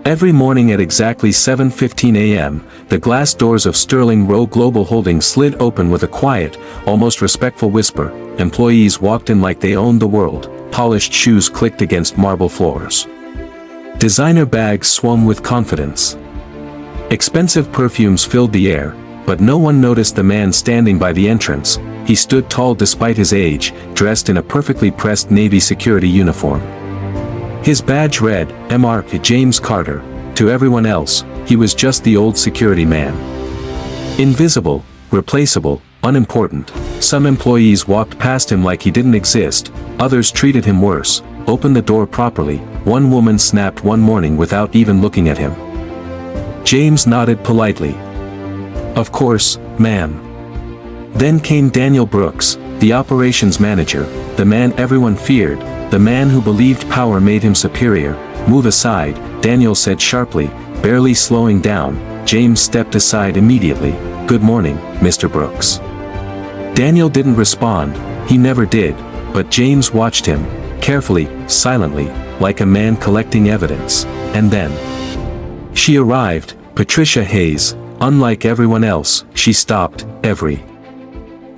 Every morning at exactly 7:15 a.m., the glass doors of Sterling Rowe Global Holdings slid open with a quiet, almost respectful whisper. Employees walked in like they owned the world. Polished shoes clicked against marble floors. Designer bags swung with confidence. Expensive perfumes filled the air, but no one noticed the man standing by the entrance. He stood tall despite his age, dressed in a perfectly pressed Navy security uniform. His badge read, "Mr. James Carter." To everyone else, he was just the old security man. Invisible, replaceable, unimportant. Some employees walked past him like he didn't exist, others treated him worse, opened the door properly. One woman snapped one morning without even looking at him. James nodded politely. "Of course, ma'am." Then came Daniel Brooks, the operations manager, the man everyone feared, the man who believed power made him superior. "Move aside," Daniel said sharply, barely slowing down. James stepped aside immediately. "Good morning, Mr. Brooks." Daniel didn't respond, he never did, but James watched him, carefully, silently, like a man collecting evidence. And then she arrived, Patricia Hayes. Unlike everyone else, she stopped every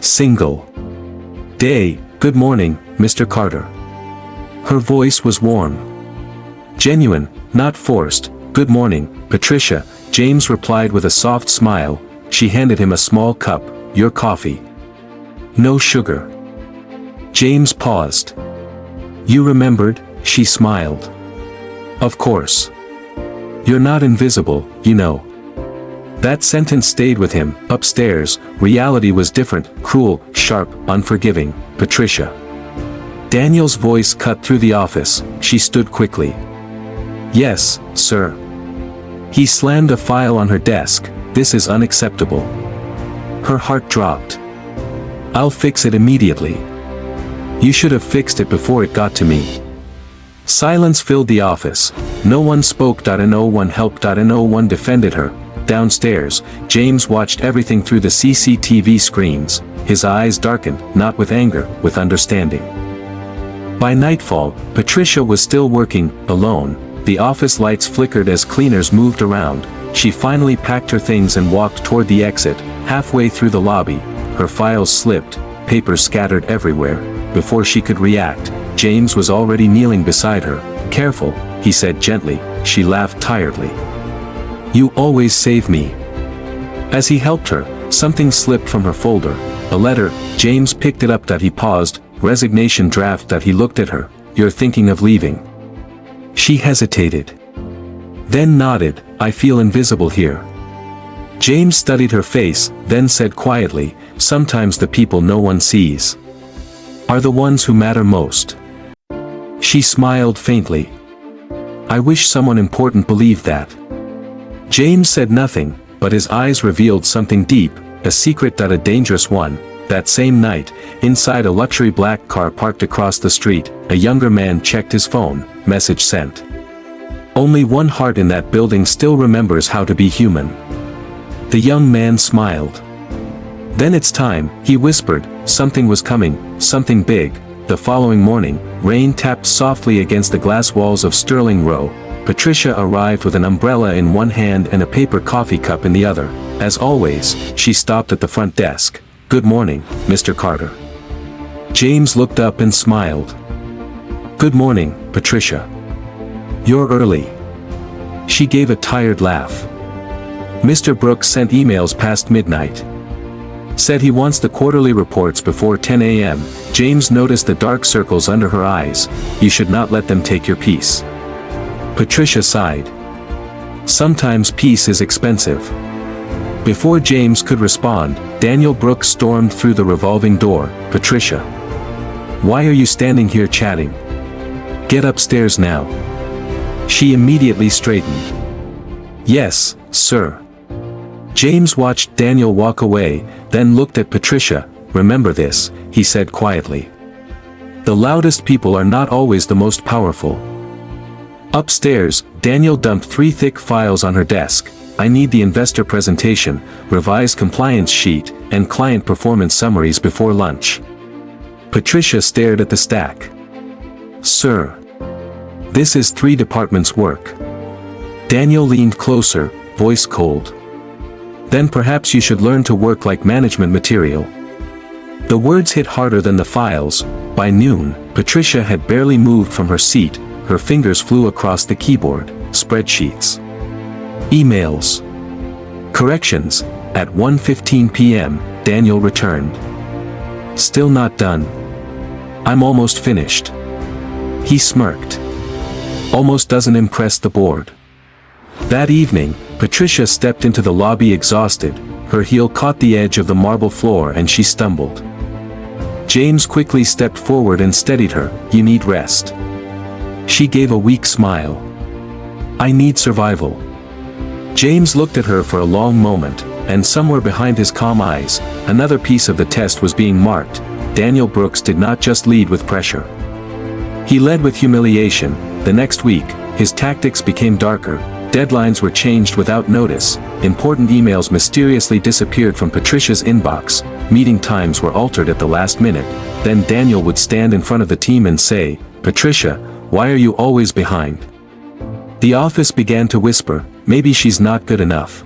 single day. "Good morning, Mr. Carter." Her voice was warm, genuine, not forced. "Good morning, Patricia," James replied with a soft smile. She handed him a small cup. "Your coffee. No sugar." James paused. "You remembered?" she smiled. "Of course. You're not invisible, you know." That sentence stayed with him. Upstairs, reality was different, cruel, sharp, unforgiving. "Patricia." Daniel's voice cut through the office. She stood quickly. "Yes, sir." He slammed a file on her desk. "This is unacceptable." Her heart dropped. "I'll fix it immediately." "You should have fixed it before it got to me." Silence filled the office. No one spoke. No one helped. No one defended her. Downstairs, James watched everything through the CCTV screens. His eyes darkened, not with anger, with understanding. By nightfall, Patricia was still working, alone. The office lights flickered as cleaners moved around. She finally packed her things and walked toward the exit. Halfway through the lobby, her files slipped, papers scattered everywhere. Before she could react, James was already kneeling beside her. "Careful," he said gently. She laughed tiredly. "You always save me." As he helped her, something slipped from her folder. A letter. James picked it up. He paused. Resignation draft. He looked at her. "You're thinking of leaving." She hesitated, then nodded. "I feel invisible here." James studied her face, then said quietly, "Sometimes the people no one sees are the ones who matter most." She smiled faintly. "I wish someone important believed that." James said nothing, but his eyes revealed something deep, a secret. A dangerous one. That same night, inside a luxury black car parked across the street, a younger man checked his phone. Message sent. "Only one heart in that building still remembers how to be human." The young man smiled. "Then it's time," he whispered. Something was coming, something big. The following morning, rain tapped softly against the glass walls of Sterling Rowe. Patricia arrived with an umbrella in one hand and a paper coffee cup in the other. As always, she stopped at the front desk. "Good morning, Mr. Carter." James looked up and smiled. "Good morning, Patricia. You're early." She gave a tired laugh. "Mr. Brooks sent emails past midnight. Said he wants the quarterly reports before 10 a.m. James noticed the dark circles under her eyes. "You should not let them take your peace." Patricia sighed. "Sometimes peace is expensive." Before James could respond, Daniel Brooks stormed through the revolving door. "Patricia, why are you standing here chatting? Get upstairs now." She immediately straightened. "Yes, sir." James watched Daniel walk away, then looked at Patricia. "Remember this," he said quietly. "The loudest people are not always the most powerful." Upstairs, Daniel dumped 3 thick files on her desk. "I need the investor presentation, revised compliance sheet, and client performance summaries before lunch." Patricia stared at the stack. "Sir, this is 3 departments' work. Daniel leaned closer, voice cold. Then perhaps you should learn to work like management material. The words hit harder than the files. By noon, Patricia had barely moved from her seat, her fingers flew across the keyboard, spreadsheets. Emails. Corrections. At 1:15 p.m., Daniel returned. Still not done. I'm almost finished. He smirked. Almost doesn't impress the board. That evening, Patricia stepped into the lobby exhausted, her heel caught the edge of the marble floor and she stumbled. James quickly stepped forward and steadied her. You need rest. She gave a weak smile. I need survival. James looked at her for a long moment, and somewhere behind his calm eyes, another piece of the test was being marked. Daniel Brooks did not just lead with pressure. He led with humiliation. The next week, his tactics became darker. Deadlines were changed without notice, important emails mysteriously disappeared from Patricia's inbox, meeting times were altered at the last minute. Then Daniel would stand in front of the team and say, Patricia, why are you always behind? The office began to whisper, maybe she's not good enough.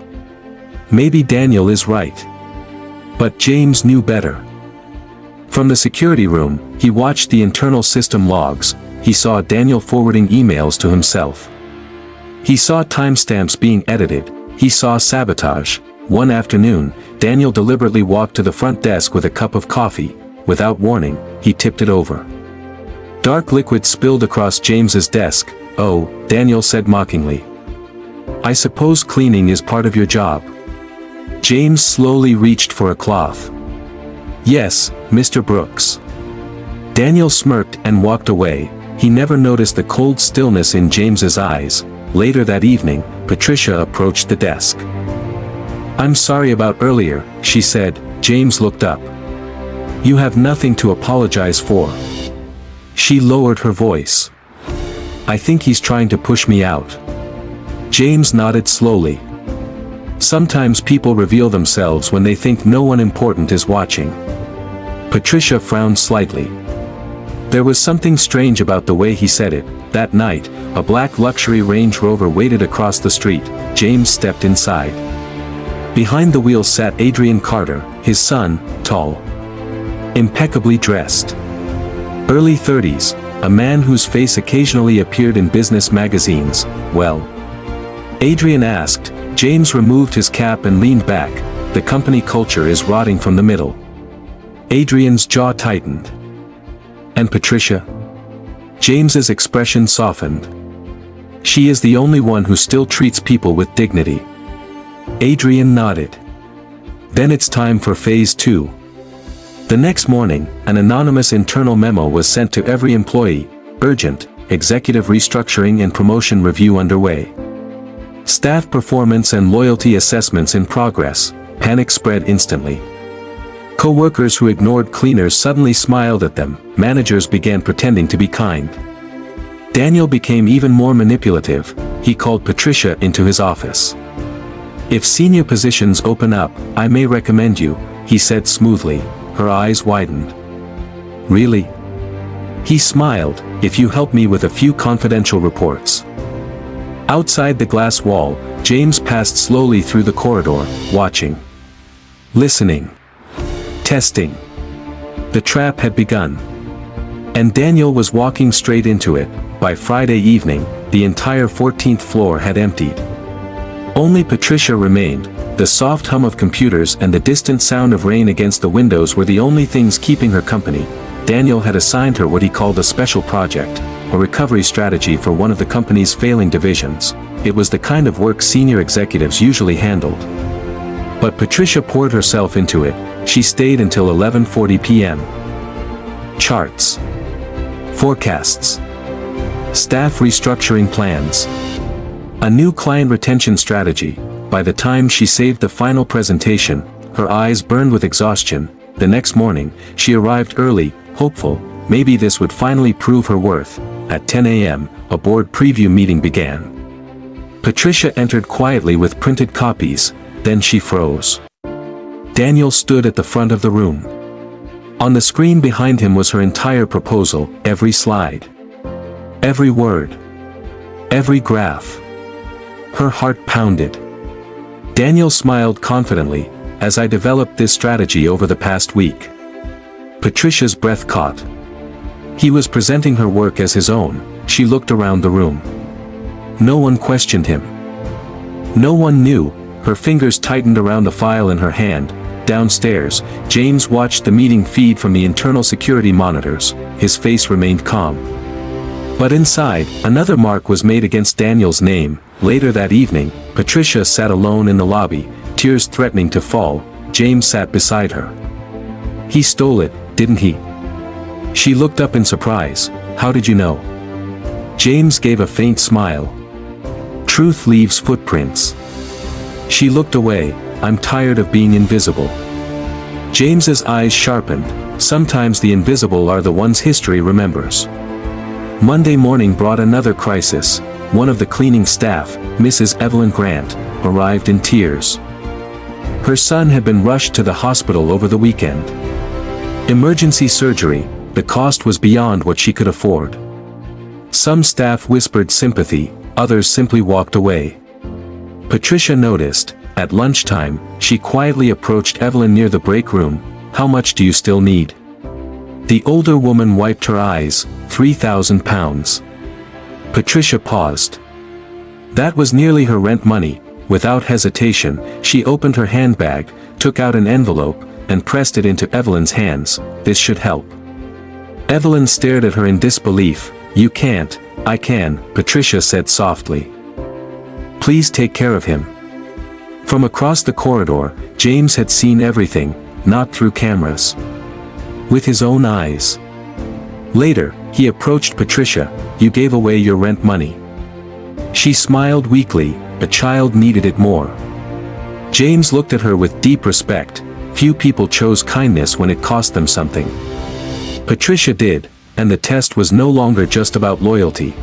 Maybe Daniel is right. But James knew better. From the security room, he watched the internal system logs. He saw Daniel forwarding emails to himself. He saw timestamps being edited. He saw sabotage. One afternoon, Daniel deliberately walked to the front desk with a cup of coffee. Without warning, he tipped it over. Dark liquid spilled across James's desk. Oh, Daniel said mockingly. I suppose cleaning is part of your job. James slowly reached for a cloth. Yes, Mr. Brooks. Daniel smirked and walked away. He never noticed the cold stillness in James's eyes. Later that evening, Patricia approached the desk. I'm sorry about earlier, she said. James looked up. You have nothing to apologize for. She lowered her voice. I think he's trying to push me out. James nodded slowly. Sometimes people reveal themselves when they think no one important is watching. Patricia frowned slightly. There was something strange about the way he said it. That night, a black luxury Range Rover waited across the street. James stepped inside. Behind the wheel sat Adrian Carter, his son, tall, impeccably dressed. Early 30s, a man whose face occasionally appeared in business magazines. Well, Adrian asked. James removed his cap and leaned back. The company culture is rotting from the middle. Adrian's jaw tightened. And Patricia? James's expression softened. She is the only one who still treats people with dignity. Adrian nodded. Then it's time for phase 2. The next morning, an anonymous internal memo was sent to every employee. Urgent, executive restructuring and promotion review underway. Staff performance and loyalty assessments in progress. Panic spread instantly. Coworkers who ignored cleaners suddenly smiled at them. Managers began pretending to be kind. Daniel became even more manipulative. He called Patricia into his office. If senior positions open up, I may recommend you, he said smoothly. Her eyes widened. Really? He smiled. If you help me with a few confidential reports. Outside the glass wall, James passed slowly through the corridor, watching. Listening. Testing. The trap had begun. And Daniel was walking straight into it. By Friday evening, the entire 14th floor had emptied. Only Patricia remained. The soft hum of computers and the distant sound of rain against the windows were the only things keeping her company. Daniel had assigned her what he called a special project, a recovery strategy for one of the company's failing divisions. It was the kind of work senior executives usually handled. But Patricia poured herself into it. She stayed until 11:40 p.m. Charts. Forecasts. Staff restructuring plans. A new client retention strategy. By the time she saved the final presentation, her eyes burned with exhaustion. The next morning, she arrived early, hopeful, maybe this would finally prove her worth. At 10 a.m., a board preview meeting began. Patricia entered quietly with printed copies, then she froze. Daniel stood at the front of the room. On the screen behind him was her entire proposal, every slide. Every word. Every graph. Her heart pounded. Daniel smiled confidently, as I developed this strategy over the past week. Patricia's breath caught. He was presenting her work as his own. She looked around the room. No one questioned him. No one knew. Her fingers tightened around the file in her hand. Downstairs, James watched the meeting feed from the internal security monitors. His face remained calm. But inside, another mark was made against Daniel's name. Later that evening, Patricia sat alone in the lobby, tears threatening to fall. James sat beside her. He stole it, didn't he? She looked up in surprise. How did you know? James gave a faint smile. Truth leaves footprints. She looked away. I'm tired of being invisible. James's eyes sharpened. Sometimes the invisible are the ones history remembers. Monday morning brought another crisis. One of the cleaning staff, Mrs. Evelyn Grant, arrived in tears. Her son had been rushed to the hospital over the weekend. Emergency surgery, the cost was beyond what she could afford. Some staff whispered sympathy, others simply walked away. Patricia noticed. At lunchtime, she quietly approached Evelyn near the break room. How much do you still need? The older woman wiped her eyes. £3,000. Patricia paused. That was nearly her rent money. Without hesitation, she opened her handbag, took out an envelope, and pressed it into Evelyn's hands. This should help. Evelyn stared at her in disbelief. You can't. I can, Patricia said softly. Please take care of him. From across the corridor, James had seen everything, not through cameras. With his own eyes. Later, he approached Patricia. You gave away your rent money. She smiled weakly. A child needed it more. James looked at her with deep respect. Few people chose kindness when it cost them something. Patricia did, and the test was no longer just about loyalty.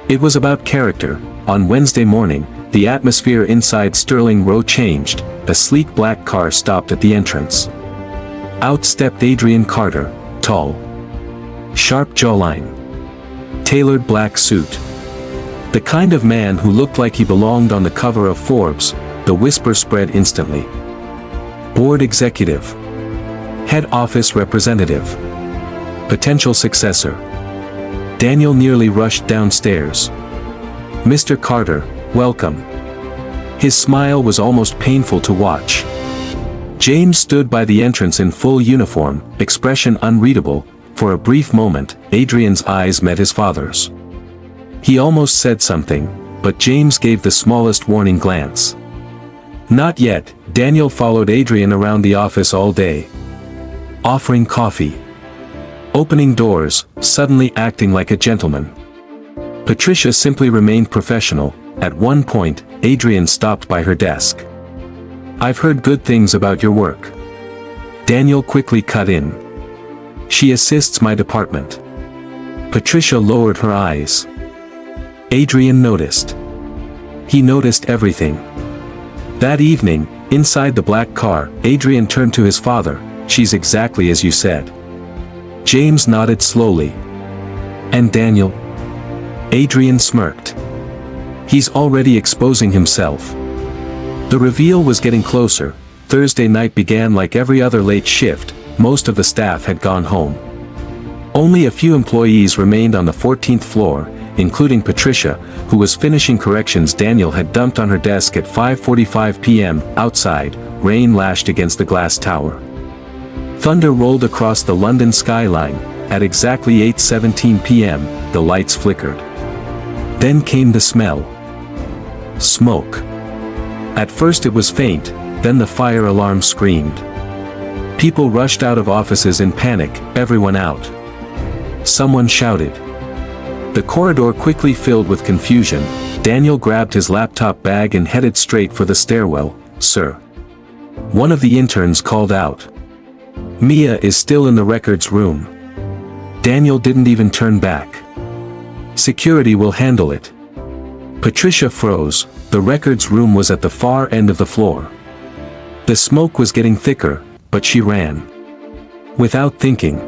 It was about character. On Wednesday morning, the atmosphere inside Sterling Rowe changed. A sleek black car stopped at the entrance. Out stepped Adrian Carter, tall. Sharp jawline. Tailored black suit. The kind of man who looked like he belonged on the cover of Forbes. The whisper spread instantly. Board executive. Head office representative. Potential successor. Daniel nearly rushed downstairs. Mr. Carter, welcome. His smile was almost painful to watch. James stood by the entrance in full uniform, expression unreadable. For a brief moment, Adrian's eyes met his father's. He almost said something, but James gave the smallest warning glance. Not yet. Daniel followed Adrian around the office all day. Offering coffee. Opening doors, suddenly acting like a gentleman. Patricia simply remained professional. At one point, Adrian stopped by her desk. I've heard good things about your work. Daniel quickly cut in. She assists my department. Patricia lowered her eyes. Adrian noticed. He noticed everything. That evening, inside the black car, Adrian turned to his father. She's exactly as you said. James nodded slowly. And Daniel? Adrian smirked. He's already exposing himself. The reveal was getting closer. Thursday night began like every other late shift. Most of the staff had gone home. Only a few employees remained on the 14th floor, including Patricia, who was finishing corrections Daniel had dumped on her desk at 5:45 p.m. Outside, rain lashed against the glass tower. Thunder rolled across the London skyline. At exactly 8:17 p.m., the lights flickered. Then came the smell. Smoke. At first it was faint, then the fire alarm screamed. People rushed out of offices in panic, everyone out. Someone shouted. The corridor quickly filled with confusion. Daniel grabbed his laptop bag and headed straight for the stairwell. Sir. One of the interns called out. Mia is still in the records room. Daniel didn't even turn back. Security will handle it. Patricia froze. The records room was at the far end of the floor. The smoke was getting thicker, but she ran. Without thinking.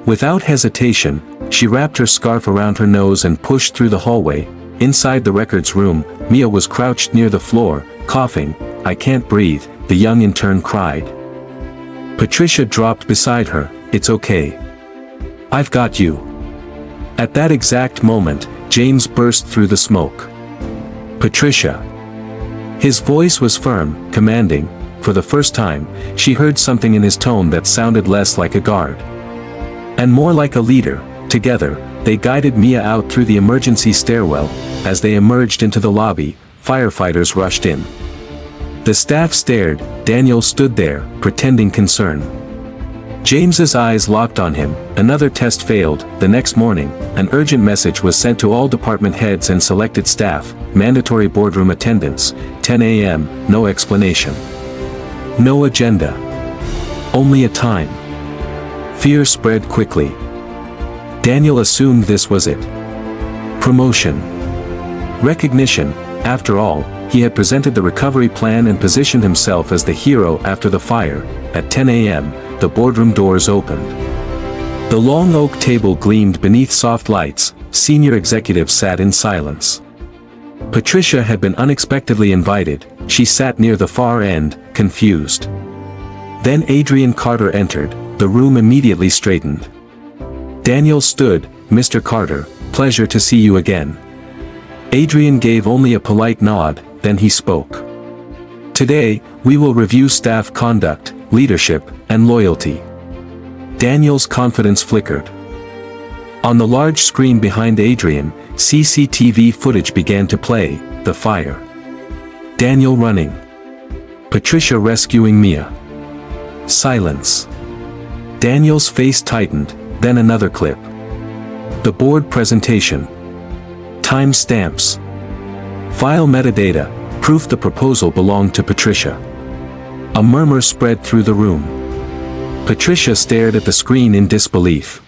Without hesitation, she wrapped her scarf around her nose and pushed through the hallway. Inside the records room, Mia was crouched near the floor, coughing. "I can't breathe," the young intern cried. Patricia dropped beside her. "It's okay. I've got you." At that exact moment, James burst through the smoke. "Patricia." His voice was firm, commanding. For the first time, she heard something in his tone that sounded less like a guard and more like a leader. Together, they guided Mia out through the emergency stairwell. As they emerged into the lobby, firefighters rushed in. The staff stared. Daniel stood there, pretending concern. James's eyes locked on him. Another test failed. The next morning, an urgent message was sent to all department heads and selected staff. Mandatory boardroom attendance, 10 a.m., no explanation. No agenda. Only a time. Fear spread quickly. Daniel assumed this was it. Promotion. Recognition. After all, he had presented the recovery plan and positioned himself as the hero after the fire. At 10 a.m., the boardroom doors opened. The long oak table gleamed beneath soft lights. Senior executives sat in silence. Patricia had been unexpectedly invited. She sat near the far end, confused. Then Adrian Carter entered. The room immediately straightened. Daniel stood. "Mr. Carter, pleasure to see you again." Adrian gave only a polite nod, then he spoke. "Today, we will review staff conduct, leadership, and loyalty." Daniel's confidence flickered. On the large screen behind Adrian, CCTV footage began to play. The fire. Daniel running. Patricia rescuing Mia. Silence. Daniel's face tightened, then another clip. The board presentation. Time stamps. File metadata, proof the proposal belonged to Patricia. A murmur spread through the room. Patricia stared at the screen in disbelief.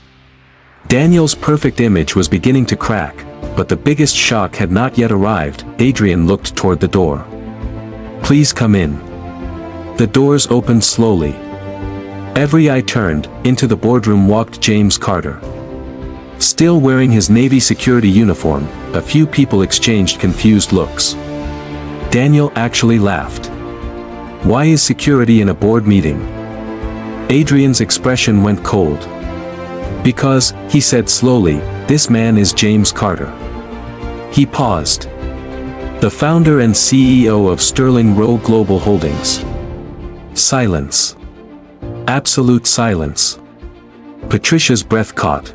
Daniel's perfect image was beginning to crack, but the biggest shock had not yet arrived. Adrian looked toward the door. "Please come in." The doors opened slowly. Every eye turned. Into the boardroom walked James Carter. Still wearing his Navy security uniform, a few people exchanged confused looks. Daniel actually laughed. "Why is security in a board meeting?" Adrian's expression went cold. "Because," he said slowly, "this man is James Carter." He paused. "The founder and CEO of Sterling Rowe Global Holdings." Silence. Absolute silence. Patricia's breath caught.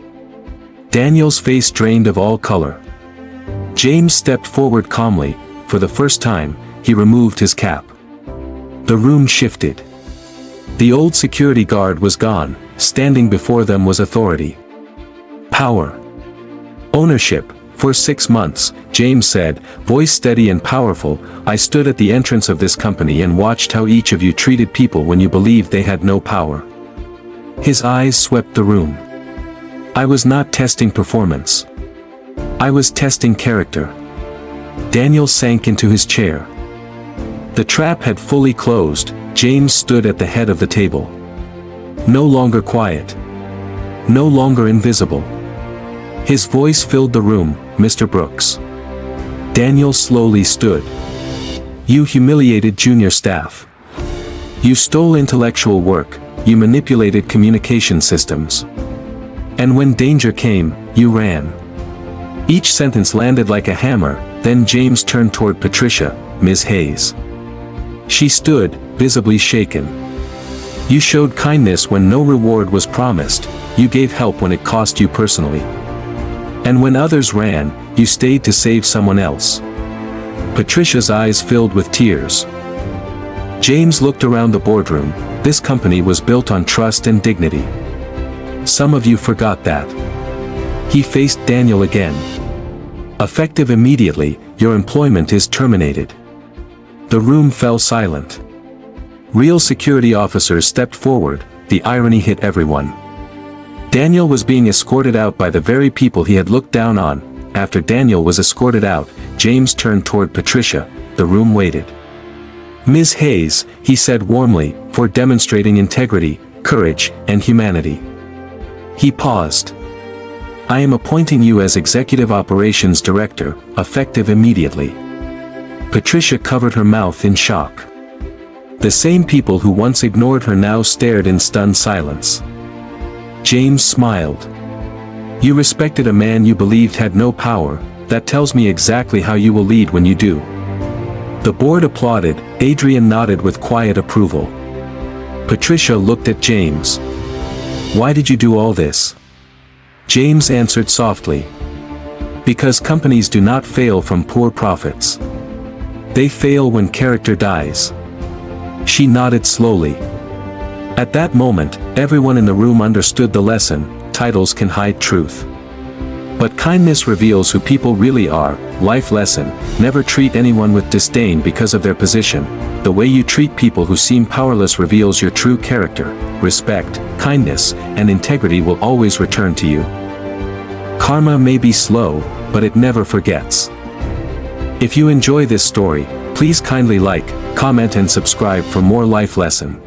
Daniel's face drained of all color. James stepped forward calmly. For the first time, he removed his cap. The room shifted. The old security guard was gone. Standing before them was authority. Power. Ownership. "For 6 months, James said, voice steady and powerful, I stood at the entrance of this company and watched how each of you treated people when you believed they had no power." His eyes swept the room. "I was not testing performance. I was testing character." Daniel sank into his chair. The trap had fully closed. James stood at the head of the table. No longer quiet. No longer invisible. His voice filled the room. "Mr. Brooks." Daniel slowly stood. "You humiliated junior staff. You stole intellectual work, you manipulated communication systems. And when danger came, you ran." Each sentence landed like a hammer. Then James turned toward Patricia. "Ms. Hayes." She stood, visibly shaken. "You showed kindness when no reward was promised, you gave help when it cost you personally. And when others ran, you stayed to save someone else." Patricia's eyes filled with tears. James looked around the boardroom. This company was built on trust and dignity. Some of you forgot that. He faced Daniel again. "Effective immediately, your employment is terminated." The room fell silent. Real security officers stepped forward. The irony hit everyone. Daniel was being escorted out by the very people he had looked down on. After Daniel was escorted out, James turned toward Patricia. The room waited. "Ms. Hayes," he said warmly, "for demonstrating integrity, courage, and humanity." He paused. I am appointing you as Executive Operations Director, effective immediately." Patricia covered her mouth in shock. The same people who once ignored her now stared in stunned silence. James smiled. "You respected a man you believed had no power. That tells me exactly how you will lead when you do." The board applauded. Adrian nodded with quiet approval. Patricia looked at James. "Why did you do all this?" James answered softly. "Because companies do not fail from poor profits. They fail when character dies." She nodded slowly. At that moment, everyone in the room understood the lesson: titles can hide truth. But kindness reveals who people really are. Life lesson: never treat anyone with disdain because of their position. The way you treat people who seem powerless reveals your true character. Respect, kindness, and integrity will always return to you. Karma may be slow, but it never forgets. If you enjoy this story, please kindly like, comment and subscribe for more life lesson.